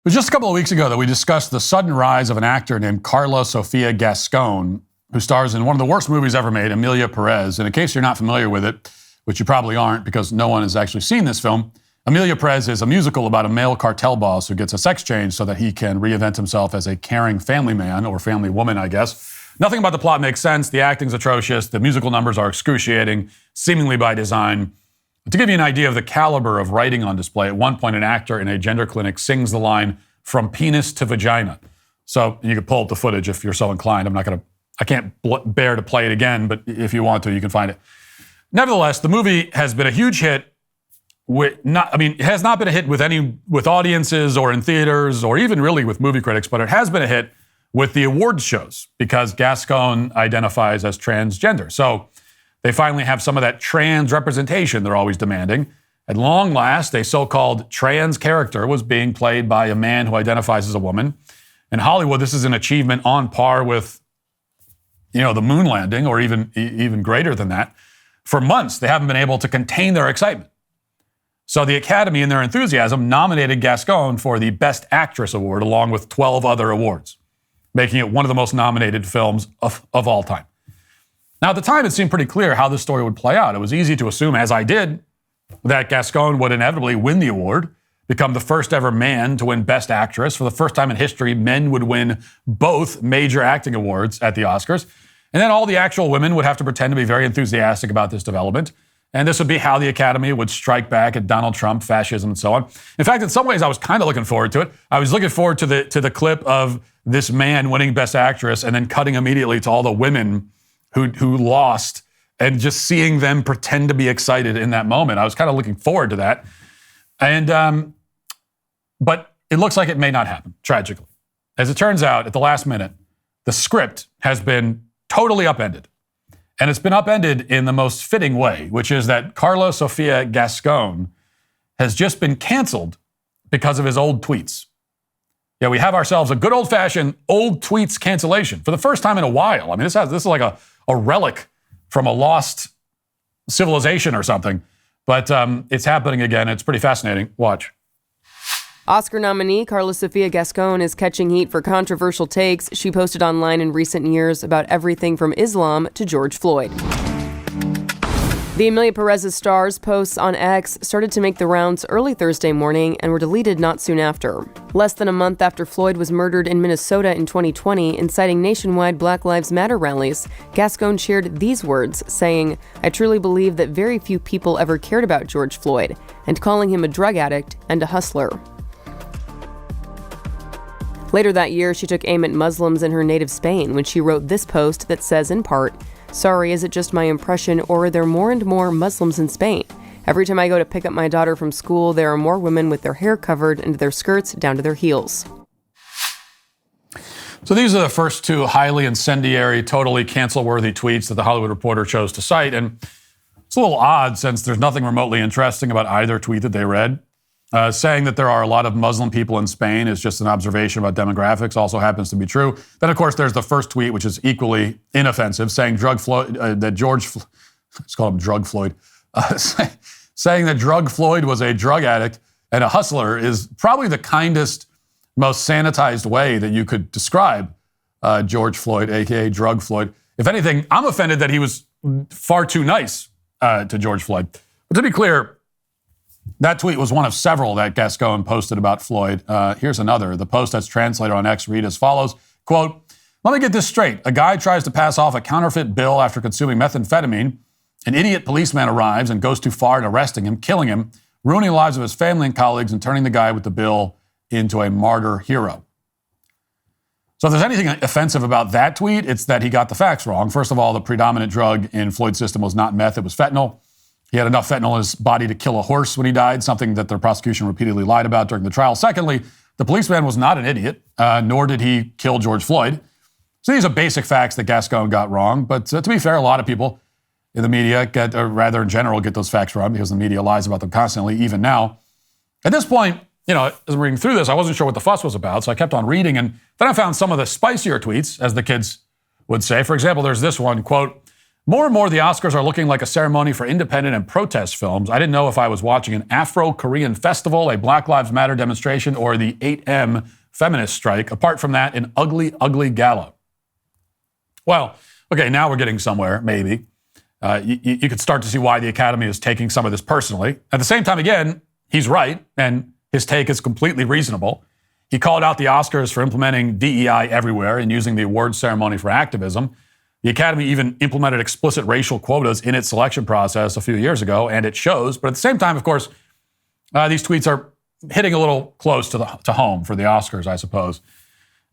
It was just a couple of weeks ago that we discussed the sudden rise of an actor named Karla Sofía Gascón, who stars in one of the worst movies ever made, Emilia Perez. And in case you're not familiar with it, which you probably aren't because no one has actually seen this film, Emilia Perez is a musical about a male cartel boss who gets a sex change so that he can reinvent himself as a caring family man or family woman, I guess. Nothing about the plot makes sense. The acting's atrocious. The musical numbers are excruciating, seemingly by design. To give you an idea of the caliber of writing on display, at one point an actor in a gender clinic sings the line, "From penis to vagina." So you can pull up the footage if you're so inclined. I can't bear to play it again, but if you want to, you can find it. Nevertheless, the movie has been a huge hit. It has not been a hit with audiences or in theaters or even really with movie critics, but it has been a hit with the awards shows because Gascón identifies as transgender. So they finally have some of that trans representation they're always demanding. At long last, a so-called trans character was being played by a man who identifies as a woman. In Hollywood, this is an achievement on par with, the moon landing or even greater than that. For months, they haven't been able to contain their excitement. So the Academy, in their enthusiasm, nominated Gascón for the Best Actress Award along with 12 other awards, making it one of the most nominated films of all time. Now, at the time, it seemed pretty clear how this story would play out. It was easy to assume, as I did, that Gascón would inevitably win the award, become the first ever man to win Best Actress. For the first time in history, men would win both major acting awards at the Oscars. And then all the actual women would have to pretend to be very enthusiastic about this development. And this would be how the Academy would strike back at Donald Trump, fascism, and so on. In fact, in some ways, I was kind of looking forward to it. I was looking forward to the clip of this man winning Best Actress and then cutting immediately to all the women who lost and just seeing them pretend to be excited in that moment. I was kind of looking forward to that. And but it looks like it may not happen, tragically. As it turns out, at the last minute, the script has been totally upended. And it's been upended in the most fitting way, which is that Karla Sofía Gascón has just been canceled because of his old tweets. Yeah, we have ourselves a good old-fashioned old tweets cancellation for the first time in a while. I mean, this is like a relic from a lost civilization or something. But it's happening again. It's pretty fascinating. Watch. Oscar nominee Karla Sofía Gascón is catching heat for controversial takes she posted online in recent years about everything from Islam to George Floyd. The Emilia Perez's star's posts on X started to make the rounds early Thursday morning and were deleted not soon after. Less than a month after Floyd was murdered in Minnesota in 2020, inciting nationwide Black Lives Matter rallies, Gascón shared these words, saying, "I truly believe that very few people ever cared about George Floyd," and calling him a drug addict and a hustler. Later that year, she took aim at Muslims in her native Spain when she wrote this post that says, in part, "Sorry, is it just my impression, or are there more and more Muslims in Spain? Every time I go to pick up my daughter from school, there are more women with their hair covered and their skirts down to their heels." So these are the first two highly incendiary, totally cancel-worthy tweets that the Hollywood Reporter chose to cite. And it's a little odd since there's nothing remotely interesting about either tweet that they read. Saying that there are a lot of Muslim people in Spain is just an observation about demographics, also happens to be true. Then, of course, there's the first tweet, which is equally inoffensive, saying let's call him Drug Floyd, saying that Drug Floyd was a drug addict and a hustler is probably the kindest, most sanitized way that you could describe George Floyd, a.k.a. Drug Floyd. If anything, I'm offended that he was far too nice to George Floyd. But to be clear, that tweet was one of several that Gascón posted about Floyd. Here's another. The post that's translated on X read as follows, quote, "Let me get this straight. A guy tries to pass off a counterfeit bill after consuming methamphetamine. An idiot policeman arrives and goes too far in arresting him, killing him, ruining the lives of his family and colleagues, and turning the guy with the bill into a martyr hero." So if there's anything offensive about that tweet, it's that he got the facts wrong. First of all, the predominant drug in Floyd's system was not meth, it was fentanyl. He had enough fentanyl in his body to kill a horse when he died, something that the prosecution repeatedly lied about during the trial. Secondly, the policeman was not an idiot, nor did he kill George Floyd. So these are basic facts that Gascón got wrong. But to be fair, a lot of people in the media in general, get those facts wrong because the media lies about them constantly, even now. At this point, as I'm reading through this, I wasn't sure what the fuss was about, so I kept on reading. And then I found some of the spicier tweets, as the kids would say. For example, there's this one, quote, More and more, the Oscars are looking like a ceremony for independent and protest films. I didn't know if I was watching an Afro-Korean festival, a Black Lives Matter demonstration, or the 8M feminist strike. Apart from that, an ugly, ugly gala. Well, okay, now we're getting somewhere, maybe. You could start to see why the Academy is taking some of this personally. At the same time, again, he's right, and his take is completely reasonable. He called out the Oscars for implementing DEI everywhere and using the awards ceremony for activism. The Academy even implemented explicit racial quotas in its selection process a few years ago, and it shows. But at the same time, of course, these tweets are hitting a little close to home for the Oscars, I suppose.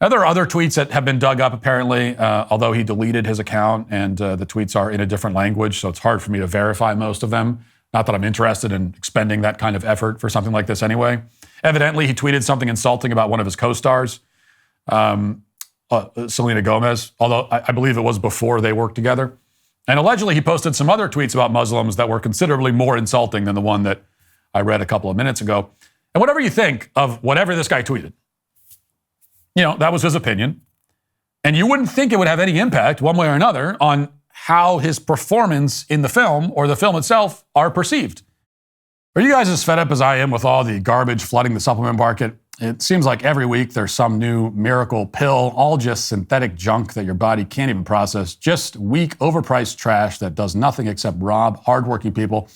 Now, there are other tweets that have been dug up, apparently, although he deleted his account, and the tweets are in a different language, so it's hard for me to verify most of them. Not that I'm interested in expending that kind of effort for something like this anyway. Evidently, he tweeted something insulting about one of his co-stars, Selena Gomez, although I believe it was before they worked together. And allegedly, he posted some other tweets about Muslims that were considerably more insulting than the one that I read a couple of minutes ago. And whatever you think of whatever this guy tweeted, that was his opinion. And you wouldn't think it would have any impact one way or another on how his performance in the film or the film itself are perceived. Are you guys as fed up as I am with all the garbage flooding the supplement market? It seems like every week there's some new miracle pill, all just synthetic junk that your body can't even process, just weak, overpriced trash that does nothing except rob hardworking people.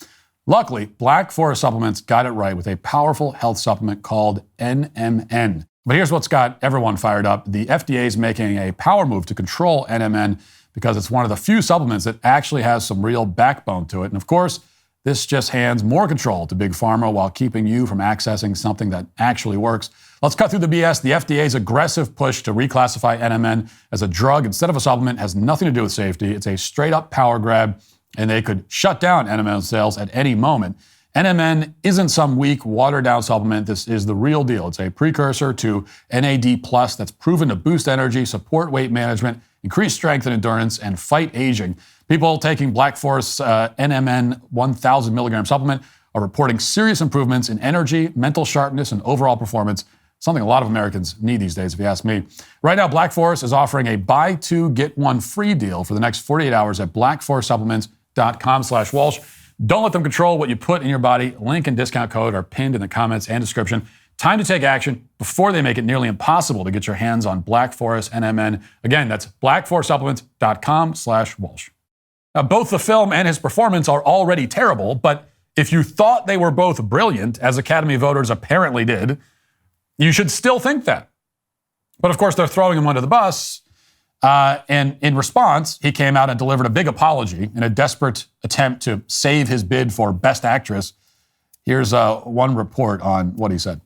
Luckily, Black Forest Supplements got it right with a powerful health supplement called NMN. But here's what's got everyone fired up. The FDA is making a power move to control NMN because it's one of the few supplements that actually has some real backbone to it. And of course, this just hands more control to Big Pharma while keeping you from accessing something that actually works. Let's cut through the BS. The FDA's aggressive push to reclassify NMN as a drug instead of a supplement has nothing to do with safety. It's a straight-up power grab, and they could shut down NMN sales at any moment. NMN isn't some weak, watered-down supplement. This is the real deal. It's a precursor to NAD+ that's proven to boost energy, support weight management, increase strength and endurance, and fight aging. People taking Black Forest's NMN 1,000 milligram supplement are reporting serious improvements in energy, mental sharpness, and overall performance, something a lot of Americans need these days, if you ask me. Right now, Black Forest is offering a buy two, get one free deal for the next 48 hours at blackforestsupplements.com/Walsh. Don't let them control what you put in your body. Link and discount code are pinned in the comments and description. Time to take action before they make it nearly impossible to get your hands on Black Forest NMN. Again, that's blackforestsupplements.com/Walsh. Now, both the film and his performance are already terrible, but if you thought they were both brilliant, as Academy voters apparently did, you should still think that. But of course, they're throwing him under the bus. And in response, he came out and delivered a big apology in a desperate attempt to save his bid for Best Actress. Here's one report on what he said.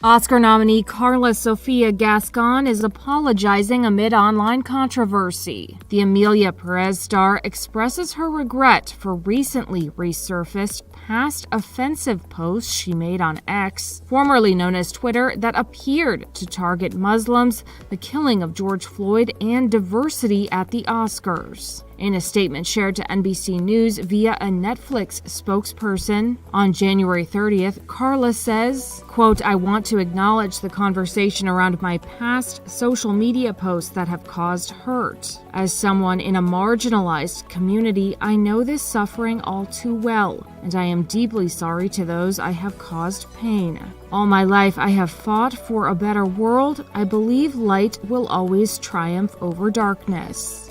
Oscar nominee Karla Sofía Gascón is apologizing amid online controversy. The Emilia Perez star expresses her regret for recently resurfaced past offensive posts she made on X, formerly known as Twitter, that appeared to target Muslims, the killing of George Floyd, and diversity at the Oscars. In a statement shared to NBC News via a Netflix spokesperson, on January 30th, Karla says, quote, "I want to acknowledge the conversation around my past social media posts that have caused hurt. As someone in a marginalized community, I know this suffering all too well, and I am deeply sorry to those I have caused pain. All my life I have fought for a better world. I believe light will always triumph over darkness."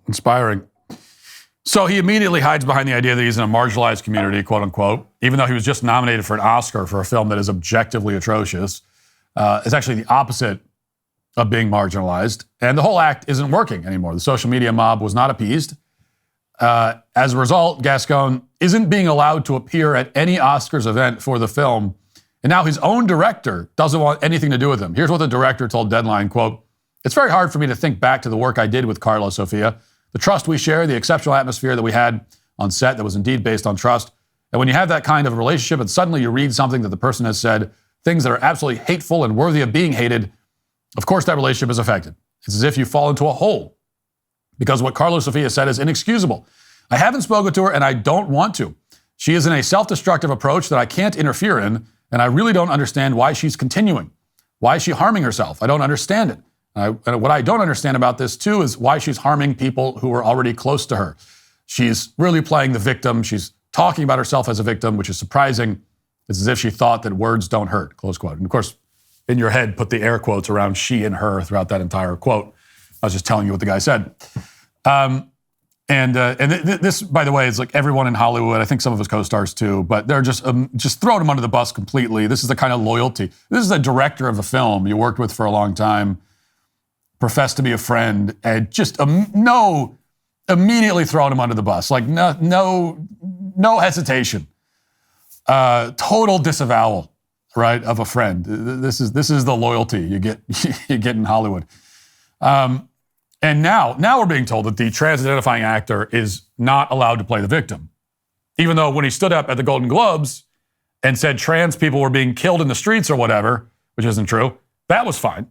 Inspiring. So he immediately hides behind the idea that he's in a marginalized community, quote unquote, even though he was just nominated for an Oscar for a film that is objectively atrocious. It's actually the opposite of being marginalized. And the whole act isn't working anymore. The social media mob was not appeased. As a result, Gascón isn't being allowed to appear at any Oscars event for the film. And now his own director doesn't want anything to do with him. Here's what the director told Deadline, quote, "It's very hard for me to think back to the work I did with Karla Sofía, the trust we share, the exceptional atmosphere that we had on set that was indeed based on trust. And when you have that kind of a relationship and suddenly you read something that the person has said, things that are absolutely hateful and worthy of being hated, of course that relationship is affected. It's as if you fall into a hole because what Karla Sofía said is inexcusable. I haven't spoken to her and I don't want to. She is in a self-destructive approach that I can't interfere in, and I really don't understand why she's continuing. Why is she harming herself? I don't understand it. And what I don't understand about this, too, is why she's harming people who are already close to her. She's really playing the victim. She's talking about herself as a victim, which is surprising. It's as if she thought that words don't hurt, close quote. And of course, in your head, put the air quotes around she and her throughout that entire quote. I was just telling you what the guy said. This, by the way, is like everyone in Hollywood. I think some of his co-stars too, but they're just throwing him under the bus completely. This is the kind of loyalty. This is the director of the film you worked with for a long time, professed to be a friend, and just immediately throwing him under the bus. Like no hesitation. Total disavowal, right, of a friend. This is the loyalty you get in Hollywood. And now we're being told that the trans-identifying actor is not allowed to play the victim. Even though when he stood up at the Golden Globes and said trans people were being killed in the streets or whatever, which isn't true, that was fine.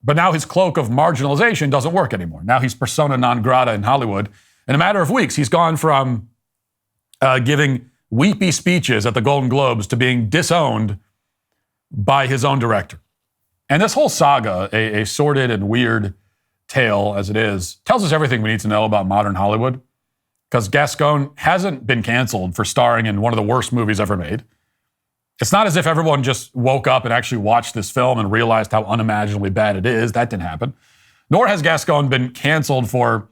But now his cloak of marginalization doesn't work anymore. Now he's persona non grata in Hollywood. In a matter of weeks, he's gone from giving weepy speeches at the Golden Globes to being disowned by his own director. And this whole saga, a sordid and weird tale as it is, tells us everything we need to know about modern Hollywood, because Gascón hasn't been canceled for starring in one of the worst movies ever made. It's not as if everyone just woke up and actually watched this film and realized how unimaginably bad it is. That didn't happen. Nor has Gascón been canceled for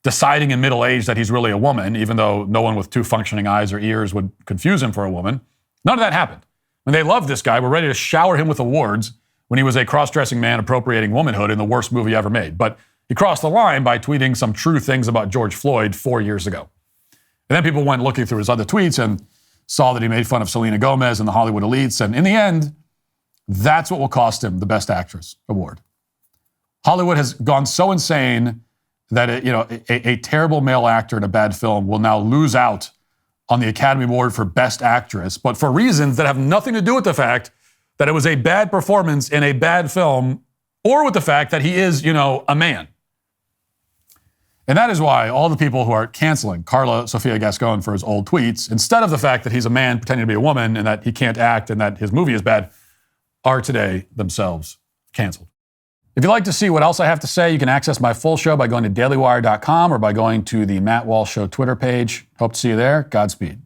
deciding in middle age that he's really a woman, even though no one with two functioning eyes or ears would confuse him for a woman. None of that happened. When they loved this guy, were ready to shower him with awards when he was a cross-dressing man appropriating womanhood in the worst movie ever made. But he crossed the line by tweeting some true things about George Floyd 4 years ago. And then people went looking through his other tweets and saw that he made fun of Selena Gomez and the Hollywood elites. And in the end, that's what will cost him the Best Actress award. Hollywood has gone so insane that a terrible male actor in a bad film will now lose out on the Academy Award for Best Actress, but for reasons that have nothing to do with the fact that it was a bad performance in a bad film, or with the fact that he is, a man. And that is why all the people who are canceling Karla Sofía Gascón for his old tweets, instead of the fact that he's a man pretending to be a woman and that he can't act and that his movie is bad, are today themselves canceled. If you'd like to see what else I have to say, you can access my full show by going to dailywire.com or by going to the Matt Walsh Show Twitter page. Hope to see you there. Godspeed.